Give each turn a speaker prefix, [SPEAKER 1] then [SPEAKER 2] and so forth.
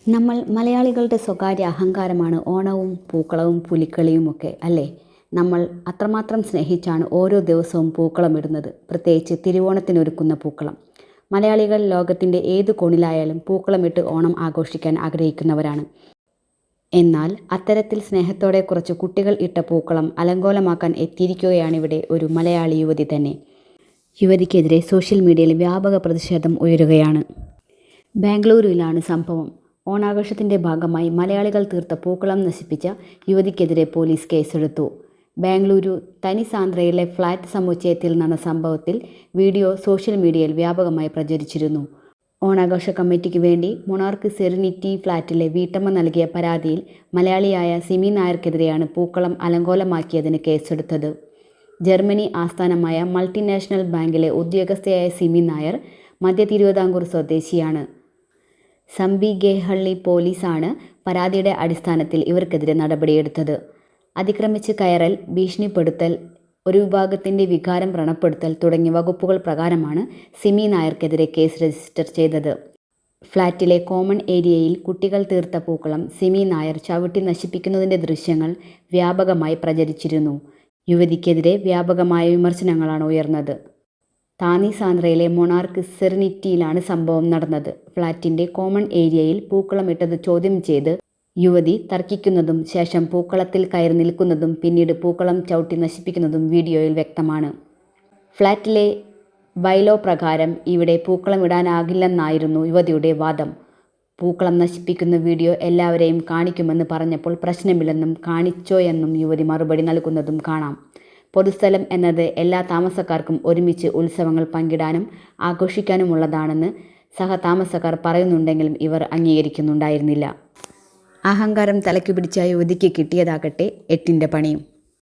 [SPEAKER 1] നമ്മൾ മലയാളികളുടെ സ്വകാര്യ അഹങ്കാരമാണ് ഓണവും പൂക്കളവും പുലിക്കളിയുമൊക്കെ അല്ലേ? നമ്മൾ അത്രമാത്രം സ്നേഹിച്ചാണ് ഓരോ ദിവസവും പൂക്കളം ഇടുന്നത്, പ്രത്യേകിച്ച് തിരുവോണത്തിനൊരുക്കുന്ന പൂക്കളം. മലയാളികൾ ലോകത്തിൻ്റെ ഏത് കോണിലായാലും പൂക്കളമിട്ട് ഓണം ആഘോഷിക്കാൻ ആഗ്രഹിക്കുന്നവരാണ്. എന്നാൽ അത്തരത്തിൽ സ്നേഹത്തോടെ കുറച്ച് കുട്ടികൾ ഇട്ട പൂക്കളം അലങ്കോലമാക്കാൻ എത്തിയിരിക്കുകയാണിവിടെ ഒരു മലയാളി യുവതി തന്നെ. യുവതിക്കെതിരെ സോഷ്യൽ മീഡിയയിൽ വ്യാപക പ്രതിഷേധം ഉയരുകയാണ്. ബാംഗ്ലൂരുവിലാണ് സംഭവം. ഓണാഘോഷത്തിൻ്റെ ഭാഗമായി മലയാളികൾ തീർത്ത പൂക്കളം നശിപ്പിച്ച യുവതിക്കെതിരെ പോലീസ് കേസെടുത്തു. ബാംഗ്ലൂരു തനിസാന്ദ്രയിലെ ഫ്ളാറ്റ് സമുച്ചയത്തിൽ നടന്ന സംഭവത്തിൽ വീഡിയോ സോഷ്യൽ മീഡിയയിൽ വ്യാപകമായി പ്രചരിച്ചിരുന്നു. ഓണാഘോഷ കമ്മിറ്റിക്ക് വേണ്ടി മൊണാർക്ക് സെറിനിറ്റി ഫ്ളാറ്റിലെ വീട്ടമ്മ നൽകിയ പരാതിയിൽ മലയാളിയായ സിമി നായർക്കെതിരെയാണ് പൂക്കളം അലങ്കോലമാക്കിയതിന് കേസെടുത്തത്. ജർമ്മനി ആസ്ഥാനമായ മൾട്ടിനാഷണൽ ബാങ്കിലെ ഉദ്യോഗസ്ഥയായ സിമി നായർ മധ്യ തിരുവിതാംകൂർ സ്വദേശിയാണ്. സംബിഗേഹള്ളി പോലീസാണ് പരാതിയുടെ അടിസ്ഥാനത്തിൽ ഇവർക്കെതിരെ നടപടിയെടുത്തത്. അതിക്രമിച്ച് കയറൽ, ഭീഷണിപ്പെടുത്തൽ, ഒരു വിഭാഗത്തിൻ്റെ വികാരം വ്രണപ്പെടുത്തൽ തുടങ്ങിയ വകുപ്പുകൾ പ്രകാരമാണ് സിമി നായർക്കെതിരെ കേസ് രജിസ്റ്റർ ചെയ്തത്. ഫ്ളാറ്റിലെ കോമൺ ഏരിയയിൽ കുട്ടികൾ തീർത്ത പൂക്കളം സിമി നായർ ചവിട്ടി നശിപ്പിക്കുന്നതിൻ്റെ ദൃശ്യങ്ങൾ വ്യാപകമായി പ്രചരിച്ചിരുന്നു. യുവതിക്കെതിരെ വ്യാപകമായ വിമർശനങ്ങളാണ് ഉയർന്നത്. താനിസാന്ദ്രയിലെ മൊണാർക്ക് സെറിനിറ്റിയിലാണ് സംഭവം നടന്നത്. ഫ്ളാറ്റിൻ്റെ കോമൺ ഏരിയയിൽ പൂക്കളം ഇട്ടത് ചോദ്യം ചെയ്ത് യുവതി തർക്കിക്കുന്നതും ശേഷം പൂക്കളത്തിൽ കയറി നിൽക്കുന്നതും പിന്നീട് പൂക്കളം ചവിട്ടി നശിപ്പിക്കുന്നതും വീഡിയോയിൽ വ്യക്തമാണ്. ഫ്ളാറ്റിലെ ബൈലോ പ്രകാരം ഇവിടെ പൂക്കളം ഇടാനാകില്ലെന്നായിരുന്നു യുവതിയുടെ വാദം. പൂക്കളം നശിപ്പിക്കുന്ന വീഡിയോ എല്ലാവരെയും കാണിക്കുമെന്ന് പറഞ്ഞപ്പോൾ പ്രശ്നമില്ലെന്നും കാണിച്ചോയെന്നും യുവതി മറുപടി നൽകുന്നതും കാണാം. പൊതുസ്ഥലം എന്നത് എല്ലാ താമസക്കാർക്കും ഒരുമിച്ച് ഉത്സവങ്ങൾ പങ്കിടാനും ആഘോഷിക്കാനുമുള്ളതാണെന്ന് സഹതാമസക്കാർ പറയുന്നുണ്ടെങ്കിലും ഇവർ അംഗീകരിക്കുന്നുണ്ടായിരുന്നില്ല. അഹങ്കാരം തലയ്ക്ക് പിടിച്ച യുവതിക്ക് കിട്ടിയതാകട്ടെ എട്ടിൻ്റെ പണിയും.